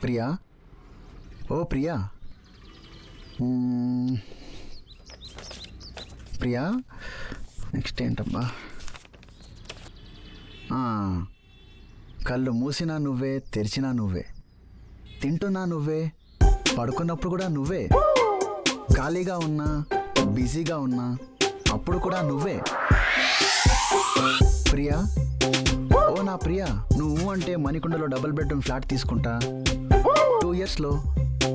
ప్రియా, ఓ Priya. Priya, next ఏంటబ్బా? కళ్ళు మూసినా నువ్వే, తెరిచినా నువ్వే, తింటున్నా నువ్వే, పడుకున్నప్పుడు కూడా నువ్వే, ఖాళీగా ఉన్నా బిజీగా ఉన్నా అప్పుడు కూడా నువ్వే. ప్రియా, ఓ నా ప్రియా, నువ్వు అంటే మణికొండలో డబుల్ బెడ్రూమ్ ఫ్లాట్ తీసుకుంటా, 2 yearsలో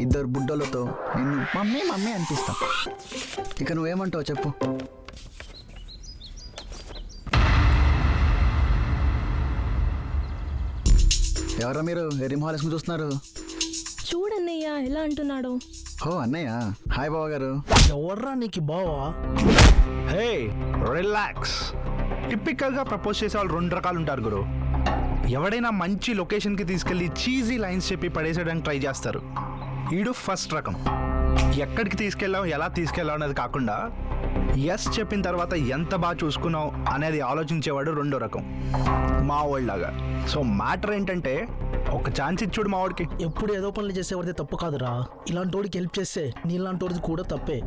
2 బుడ్డలతో నిన్ను మమ్మీ మమ్మీ అనిపిస్తా. ఇక నువ్వేమంటావు చెప్పు? ఎవరా మీరు ఎరిమహాలస్మి చూస్తున్నారు? చూడన్నయ్య ఎలా అంటున్నాడు. ఓ అన్నయ్య, హాయ్ బావ గారు. ఎవర్రా నీకు బావా? హే రిలాక్స్. టిపికల్గా ప్రపోజ్ చేసే వాళ్ళు 2 రకాలు ఉంటారు గురు. ఎవడైనా మంచి లొకేషన్కి తీసుకెళ్ళి చీజీ లైన్స్ చెప్పి పడేసేయడానికి ట్రై చేస్తారు. ఈడు ఫస్ట్ రకం. ఎక్కడికి తీసుకెళ్ళాం, ఎలా తీసుకెళ్ళాం అనేది కాకుండా ఎస్ చెప్పిన తర్వాత ఎంత బాగా చూసుకున్నావు అనేది ఆలోచించేవాడు 2వ రకం, మా వాళ్ళలాగా. సో మ్యాటర్ ఏంటంటే ఒక ఛాన్స్ ఇచ్చుడు మా వాడికి. ఎప్పుడు ఏదో పనులు చేసేవాడితే తప్పు కాదురా, ఇలాంటి వాడికి హెల్ప్ చేస్తే నీలాంటి వాడిది కూడా తప్పే.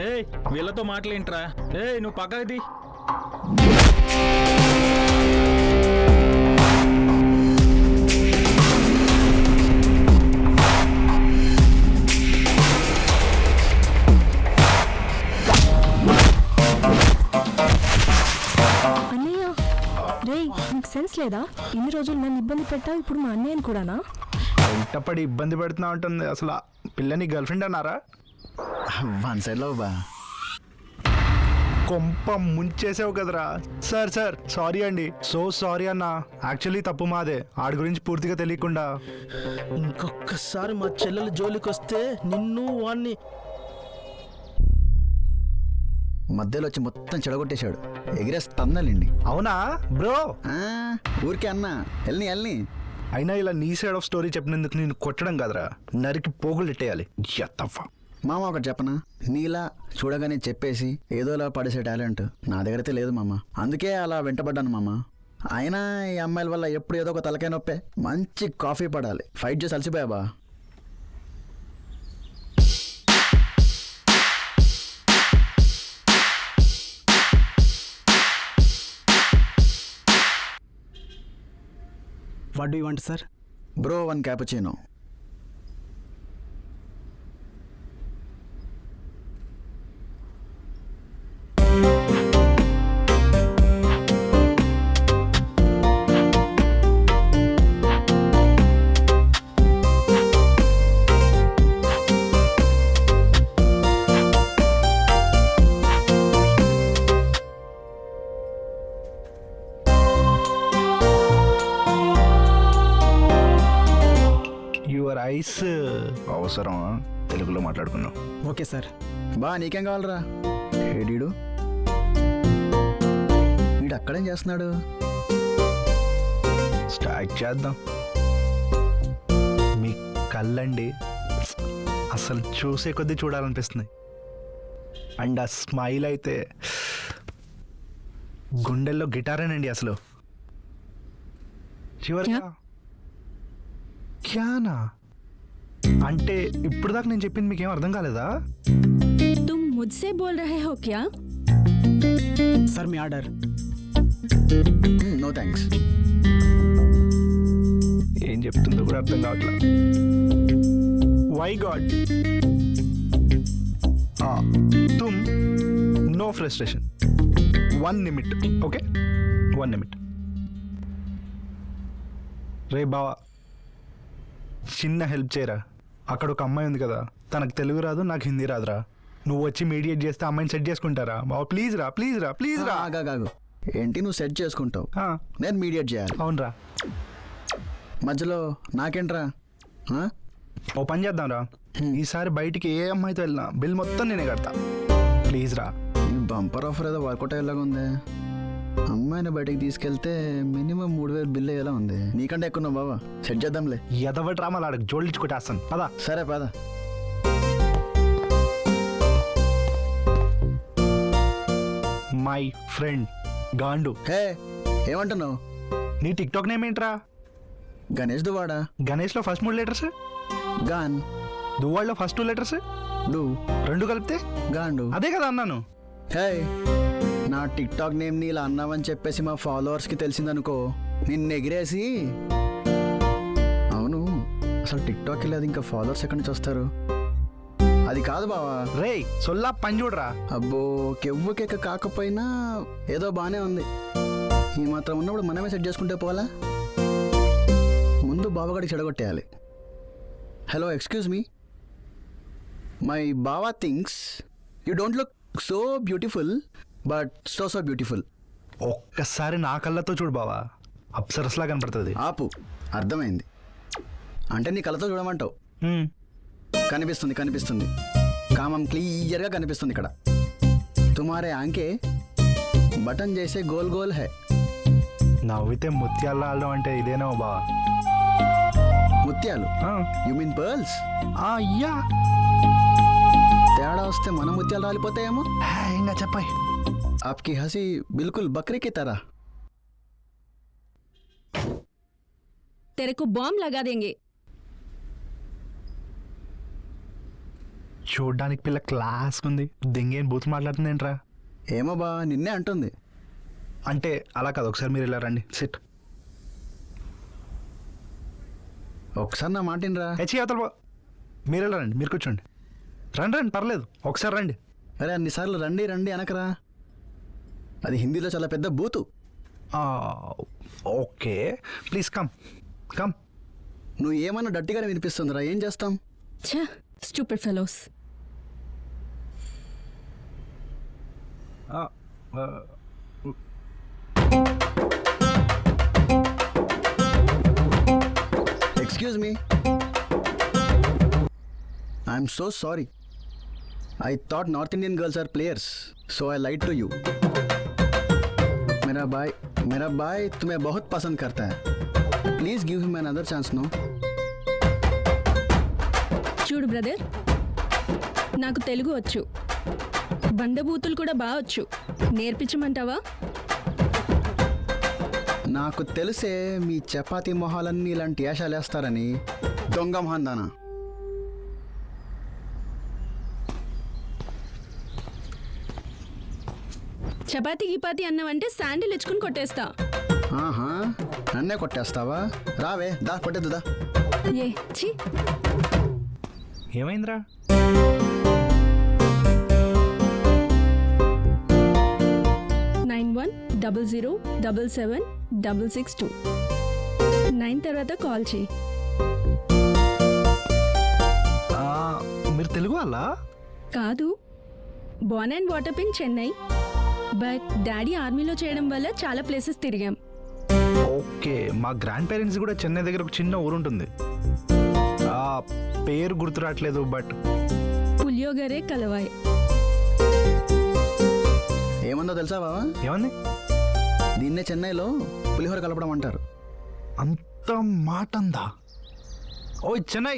ఏయ్ వీళ్ళతో మాటలేంట్రా? ఏయ్ నువ్వు పక్కది. అన్నయ్య రే, నీకు సెన్స్ లేదా? ఇన్ని రోజులు నన్ను ఇబ్బంది పెట్టావు, ఇప్పుడు మా అన్నయ్యని కూడానా? వెంటపడి ఇబ్బంది పెడుతున్నా ఉంటుంది. అసలు ఆ పిల్లని గర్ల్ ఫ్రెండ్ అన్నారా? 1 సైడ్లో బా. కొంప ముంచేసావు కదరా. సార్ సార్ సారీ అండి, సో సారీ అన్న. యాక్చువల్లీ తప్పు మాదే, ఆడి గురించి పూర్తిగా తెలియకుండా. ఇంకొకసారి మా చెల్లెలు జోలికి వస్తే నిన్ను వాణ్ణి మధ్యలో వచ్చి మొత్తం చెడగొట్టేశాడు. ఎగిరేస్తన్నాలండి. అవునా బ్రో? ఊరికే అన్నా, వెళ్ళని. అయినా ఇలా నీ సైడ్ ఆఫ్ స్టోరీ చెప్పినందుకు నేను కొట్టడం కదరా, నరికి పోగులు ఎట్టేయాలి. ఎత్తఫా మామ ఒకటి చెప్పనా, నీలా చూడగానే చెప్పేసి ఏదోలా పడేసే టాలెంట్ నా దగ్గర అయితే లేదు మామ. అందుకే అలా వెంటబడ్డాను మామ. అయినా ఈ అమ్మాయిల వల్ల ఎప్పుడు ఏదో ఒక తలకాయ నొప్పే. మంచి కాఫీ పడాలి, ఫైట్ చేసి అలసిపోయా బా. What do you want, sir? Bro 1 cappuccino. Your eyes అవసరం. తెలుగులో మాట్లాడుకుందాం. Okay, sir. బా నీకేం కావాలరా? ఏడీడు వీడు అక్కడేం చేస్తున్నాడు? స్టార్ట్ చేద్దాం. మీ కళ్ళండి అసలు చూసే కొద్దీ చూడాలనిపిస్తుంది. అండ్ ఆ స్మైల్ అయితే గుండెల్లో గిటారేనండి అసలు. చివరిగా క్యానా అంటే ఇప్పుడు దాకా నేను చెప్పింది మీకేం అర్థం కాలేదా? तुम मुझसे बोल रहे हो क्या? Sir, my order. No thanks. ఏం చెప్తుందో కూడా అర్థం కావట్లా. వై గాడ్ తుమ్ no frustration, 1 minute. Okay 1 minute. రే బావా, చిన్న హెల్ప్ చేయరా. అక్కడ ఒక అమ్మాయి ఉంది కదా, తనకు తెలుగు రాదు, నాకు హిందీ రాదురా. నువ్వు వచ్చి మీడియేట్ చేస్తే అమ్మాయిని సెట్ చేసుకుంటారా బావా? ప్లీజ్ రా, ప్లీజ్ రా, ప్లీజ్ రా. ఆగాగు. ఏంటి నువ్వు సెట్ చేసుకుంటావు, నేను మీడియేట్ చేయాలి? అవునరా. మధ్యలో నాకేంట్రా? ఓ పని చేద్దాం రా, ఈసారి బయటికి ఏ అమ్మాయితో వెళ్ళినా బిల్ మొత్తం నేనే కడతా. ప్లీజ్ రా. బంపర్ ఆఫర్ ఏదో వర్కౌట్ అయ్యేలాగా ఉంది. అమ్మాయిని బయటికి తీసుకెళ్తే మినిమం 3000 బిల్ అయ్యేలా ఉంది. నీకంటే ఎక్కువ బాబా, సెట్ చేద్దాంలే. ఎదవ డ్రామాలు ఆడకు, జోడించుకుంటేస్తాను పదా. సరే పద. My friend గాండు. హే ఏమంటున్నావు? నీ టిక్టాక్ నేమ్ ఏంట్రా? గణేష్ దువాడా. గణేష్లో ఫస్ట్ 3 లెటర్స్, గాన్. దువ్వాడలో ఫస్ట్ 2 లెటర్స్, డు. 2 కలిపితే గాండు. అదే కదా అన్నాను. హే, నా టిక్ టాక్ నేమ్ని ఇలా అన్నావని చెప్పేసి మా ఫాలోవర్స్కి తెలిసిందనుకో, నిన్ను ఎగిరేసి. అవును, అసలు టిక్ టాక్ లేదు, ఇంకా ఫాలోవర్స్ ఎక్కడి నుంచి వస్తారు? అది కాదు బావా. రేయ్ సొల్లా పని చూడరా. అబ్బో, కెవ్వు కేక కాకపోయినా ఏదో బాగానే ఉంది. ఈ మాత్రం ఉన్నప్పుడు మనమే సెట్ చేసుకుంటే పోవాలా? ముందు బావగాడికి చెడగొట్టేయాలి. Hello, excuse me. మై బావా thinks you don't look so beautiful, but so beautiful. ఒక్కసారి నా కళ్ళతో చూడు బావా, అప్సరస్లా కనపడుతుంది. ఆపు, అర్థమైంది. అంటే నీ కళ్ళతో చూడమంటావు. కనిపిస్తుంది కామం క్లియర్గా కనిపిస్తుంది ఇక్కడ. తుమారే ఆంకే బటన్ చేసే గోల్ గోల్ హై. నవ్వితే ముత్యాలు ఆడడం అంటే ఇదేనా బావా? ముత్యాలు? You mean pearls? యా. తేడా వస్తే మన ముత్యాలు రాలిపోతాయేమో. ఇంకా చెప్పాయి. ఆప్కి హసి బిల్కుల్ బక్రీ కి తరా. तेरे को बॉम्ब लगा देंगे. చూడ్డానికి పిల్ల క్లాస్ ఉంది, దెంగేం బూత్ మాట్లాడుతుంది ఏంట్రా? ఏమో బా, నిన్నే అంటుంది. అంటే అలా కాదు, ఒకసారి మీరు ఇలా రండి, సిట్. ఒకసారి నా మాటినరా. హెచ్చి అవతల బా. మీరు ఇలా రండి, మీరు కూర్చోండి. రండి పర్లేదు, ఒకసారి రండి. అరే అన్నిసార్లు రండి రండి అనకరా, అది హిందీలో చాలా పెద్ద బూతు. Okay, please come. నువ్వు ఏమన్నా డట్టిగానే వినిపిస్తుందిరా, ఏం చేస్తాం? ఛ, stupid fellows. Excuse me. I'm so sorry. I thought North Indian girls are players, so I lied to you. मेरा भाई तुम्हें बहुत पसंद करता है. Please give him another chance, no? చూడు బ్రదర్, నాకు తెలుగు వచ్చు, బండబూతులు కూడా బాగా వచ్చు. నేర్పించమంటావా? నాకు తెలిసే మీ చపాతీ మొహాలన్నీ ఇలాంటి యాషాలు వేస్తారని. దొంగ మహందానా. చపాతీ గిపాతి అన్నావంటే శాండిల్ ఇచ్చుకుని కొట్టేస్తా. ఆహా, నన్నే కొట్టేస్తావా? రావే, దా కొట్టేద్దుదా. ఏ ఛీ, ఏమైందిరా? 9100777662. 9 తర్వాత కాల్ చేయి. మీరు తెలుగు వాళ్ళా? కాదు, Born and water in Chennai, but daddy ఆర్మీలో చేయడం వల్ల చాలా ప్లేసెస్ తిరిగాం. ఓకే, మా గ్రాండ్ పేరెంట్స్ కూడా చెన్నై దగ్గర ఒక చిన్న ఊరు ఉంటుంది, ఆ పేరు గుర్తు రావట్లేదు, బట్ పులియోగరే కలవాయ్. ఏమందో తెలుసా బావా? ఏమంది? దీన్నే చెన్నైలో పులిహోర కలపడం అంటారు. అంత మాట అందా? ఓ చెన్నై